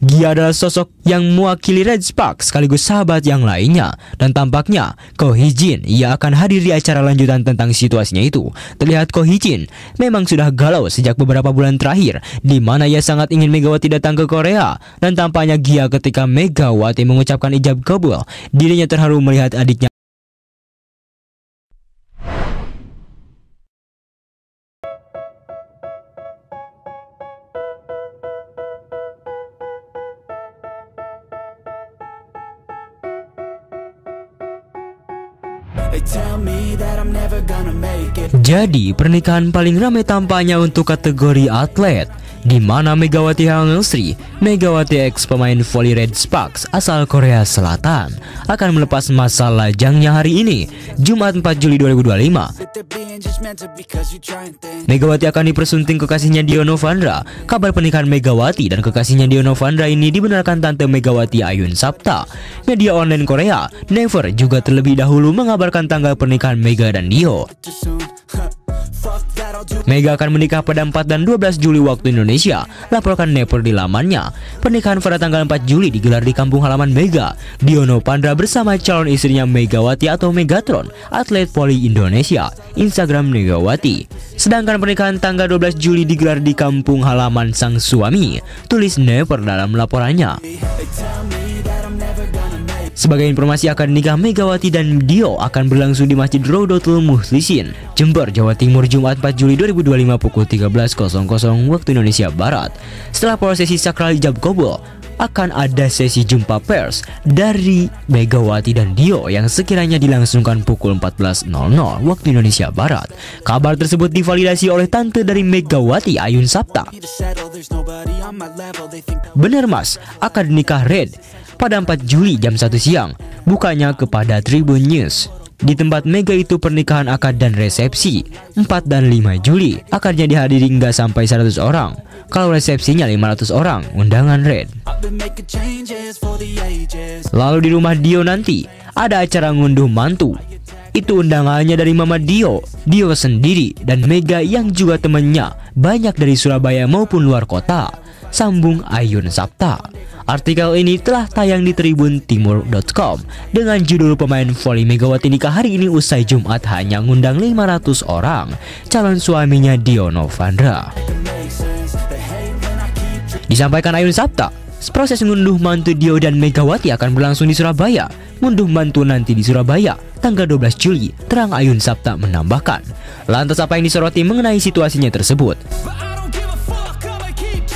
Gia adalah sosok yang mewakili Red Sparks sekaligus sahabat yang lainnya. Dan tampaknya Ko Hee-jin ia akan hadir di acara lanjutan tentang situasinya itu. Terlihat Ko Hee-jin memang sudah galau sejak beberapa bulan terakhir, di mana ia sangat ingin Megawati datang ke Korea. Dan tampaknya Gia ketika Megawati mengucapkan ijab kabul, dirinya terharu melihat adiknya. Jadi pernikahan paling ramai tampaknya untuk kategori atlet, di mana Megawati Hangulsri, Megawati ex pemain voli Red Sparks asal Korea Selatan, akan melepas masa lajangnya hari ini, Jumat 4 Juli 2025. Megawati akan dipersunting kekasihnya Dio Novandra. Kabar pernikahan Megawati dan kekasihnya Dio Novandra ini dibenarkan Tante Megawati Ayun Sapta. Media online Korea, Never, juga terlebih dahulu mengabarkan tanggal pernikahan Mega dan Dio. Mega akan menikah pada 4 dan 12 Juli waktu Indonesia, laporkan Never di lamannya. Pernikahan pada tanggal 4 Juli digelar di kampung halaman Mega, Dio Novandra bersama calon istrinya Megawati atau Megatron, atlet voli Indonesia, Instagram Megawati. Sedangkan pernikahan tanggal 12 Juli digelar di kampung halaman sang suami, tulis Never dalam laporannya. Sebagai informasi, akad nikah Megawati dan Dio akan berlangsung di Masjid Rodotul Mukhlisin, Jember, Jawa Timur, Jumat 4 Juli 2025 pukul 13.00 waktu Indonesia Barat. Setelah prosesi sakral ijab kabul, akan ada sesi jumpa pers dari Megawati dan Dio yang sekiranya dilangsungkan pukul 14.00 waktu Indonesia Barat. Kabar tersebut divalidasi oleh tante dari Megawati, Ayun Sapta. Benar mas, akad nikah Red pada 4 Juli jam 1 siang, bukanya kepada Tribun News. Di tempat Mega itu pernikahan akad dan resepsi 4 dan 5 Juli. Akadnya dihadiri hingga sampai 100 orang. Kalau resepsinya 500 orang, undangan Red. Lalu di rumah Dio nanti ada acara ngunduh mantu. Itu undangannya dari Mama Dio, Dio sendiri, dan Mega yang juga temannya banyak dari Surabaya maupun luar kota, sambung Ayun Sapta. Artikel ini telah tayang di tribuntimur.com dengan judul pemain voli Megawati nikah hari ini usai Jumat hanya ngundang 500 orang, calon suaminya Dio Novandra. Disampaikan Ayun Sapta, proses ngunduh mantu Dio dan Megawati akan berlangsung di Surabaya. Ngunduh mantu nanti di Surabaya tanggal 12 Juli, terang Ayun Sapta menambahkan. Lantas apa yang disoroti mengenai situasinya tersebut?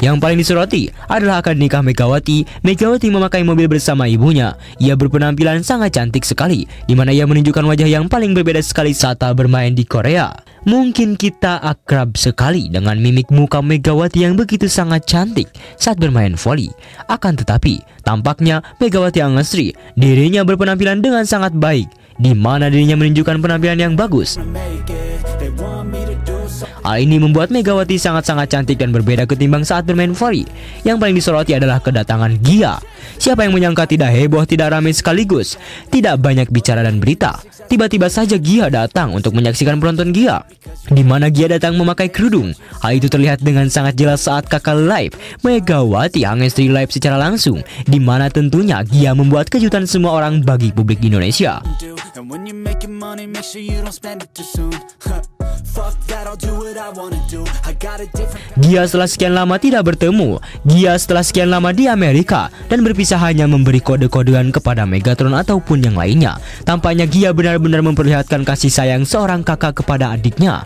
Yang paling disoroti adalah akad nikah Megawati. Megawati memakai mobil bersama ibunya. Ia berpenampilan sangat cantik sekali, di mana ia menunjukkan wajah yang paling berbeda sekali saat bermain di Korea. Mungkin kita akrab sekali dengan mimik muka Megawati yang begitu sangat cantik saat bermain voli. Akan tetapi, tampaknya Megawati Hangulsri dirinya berpenampilan dengan sangat baik, di mana dirinya menunjukkan penampilan yang bagus. Hal ini membuat Megawati sangat-sangat cantik dan berbeda ketimbang saat bermain voli. Yang paling disoroti adalah kedatangan Gia. Siapa yang menyangka tidak heboh, tidak ramai sekaligus, tidak banyak bicara dan berita. Tiba-tiba saja Gia datang untuk menyaksikan penonton Gia, di mana Gia datang memakai kerudung. Hal itu terlihat dengan sangat jelas saat kakak live Megawati Hangulsri live secara langsung, di mana tentunya Gia membuat kejutan semua orang bagi publik Indonesia. Gia setelah sekian lama tidak bertemu. Gia setelah sekian lama di Amerika dan berpisah hanya memberi kode-kodean kepada Megatron ataupun yang lainnya. Tampaknya Gia benar-benar memperlihatkan kasih sayang seorang kakak kepada adiknya.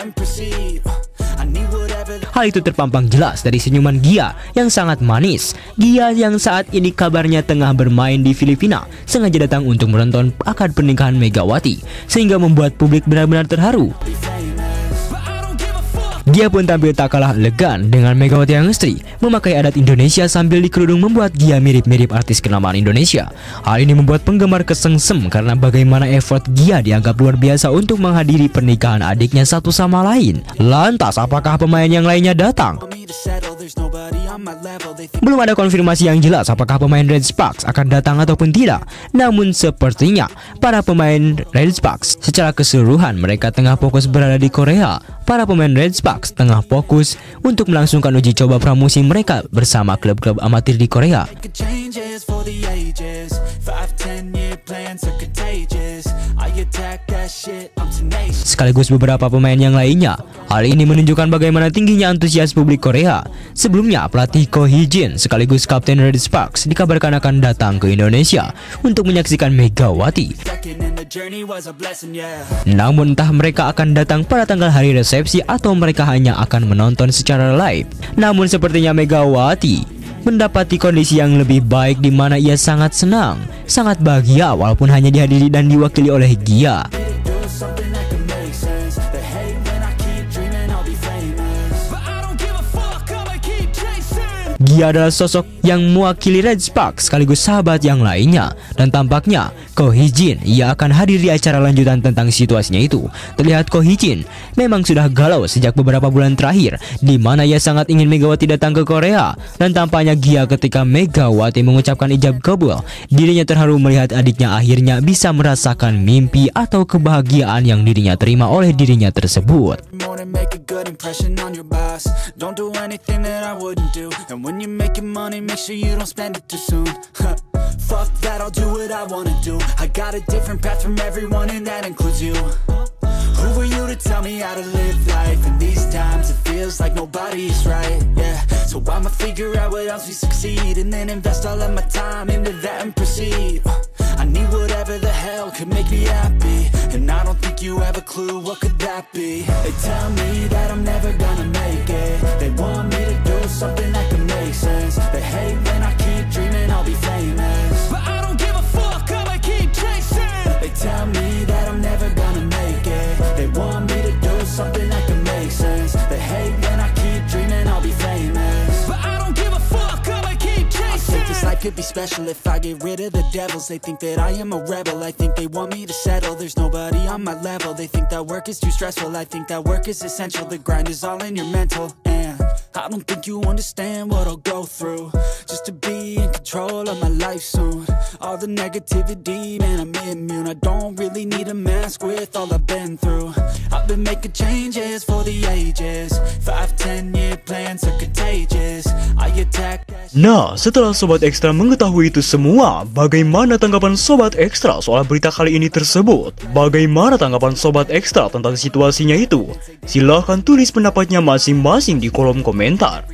Hal itu terpampang jelas dari senyuman Gia yang sangat manis. Gia yang saat ini kabarnya tengah bermain di Filipina sengaja datang untuk menonton akad pernikahan Megawati, sehingga membuat publik benar-benar terharu. Gia pun tampil tak kalah elegan dengan Megawati Hangulsri. Memakai adat Indonesia sambil dikerudung membuat Gia mirip-mirip artis kenamaan Indonesia. Hal ini membuat penggemar kesengsem karena bagaimana effort Gia dianggap luar biasa untuk menghadiri pernikahan adiknya satu sama lain. Lantas apakah pemain yang lainnya datang? Belum ada konfirmasi yang jelas apakah pemain Red Sparks akan datang ataupun tidak. Namun sepertinya para pemain Red Sparks Secara keseluruhan, mereka tengah fokus berada di Korea. Para pemain Red Sparks tengah fokus untuk melangsungkan uji coba pramusim mereka bersama klub-klub amatir di Korea. Sekaligus beberapa pemain yang lainnya. Hal ini menunjukkan bagaimana tingginya antusias publik Korea. Sebelumnya, pelatih Ko Hee-jin sekaligus kapten Red Sparks dikabarkan akan datang ke Indonesia untuk menyaksikan Megawati. Namun entah mereka akan datang pada tanggal hari resepsi atau mereka hanya akan menonton secara live. Namun sepertinya Megawati mendapati kondisi yang lebih baik di mana ia sangat senang, sangat bahagia walaupun hanya dihadiri dan diwakili oleh Gia. Gia adalah sosok yang mewakili Red Sparks sekaligus sahabat yang lainnya, dan tampaknya Ko Hee-jin ia akan hadir di acara lanjutan tentang situasinya itu. Terlihat Ko Hee-jin memang sudah galau sejak beberapa bulan terakhir, di mana ia sangat ingin Megawati datang ke Korea, dan tampaknya Gia ketika Megawati mengucapkan ijab kabul, dirinya terharu melihat adiknya akhirnya bisa merasakan mimpi atau kebahagiaan yang dirinya terima oleh dirinya tersebut. When you're making money, make sure you don't spend it too soon. Fuck that, I'll do what I wanna do. I got a different path from everyone and that includes you. Who are you to tell me how to live life? In these times it feels like nobody's right, yeah. So I'ma figure out what else we succeed, and then invest all of my time into that and proceed. I need whatever the hell could make me happy, and I don't think you have a clue what could that be. They tell me that I'm never gonna make it. They want me to do something that can make sense. They hate when I keep dreaming I'll be famous, but I don't give a fuck, I'ma keep chasing. They tell me that I'm never gonna make it. They want me to do something that can make sense. They hate when I keep dreaming I'll be famous, but I don't give a fuck, I'ma keep chasing. I think this life could be special if I get rid of the devils. They think that I am a rebel, I think they want me to settle. There's nobody on my level. They think that work is too stressful, I think that work is essential. The grind is all in your mental, and I don't think you understand what I'll go through just to be in control of my life soon. All the negativity, man, I'm immune. I don't really need a mask with all I've been through. I've been making changes for the ages. 5-10 year plans are contagious. I attack. Nah, setelah Sobat Ekstra mengetahui itu semua, bagaimana tanggapan Sobat Ekstra soal berita kali ini tersebut? Bagaimana tanggapan Sobat Ekstra tentang situasinya itu? Silahkan tulis pendapatnya masing-masing di kolom komentar.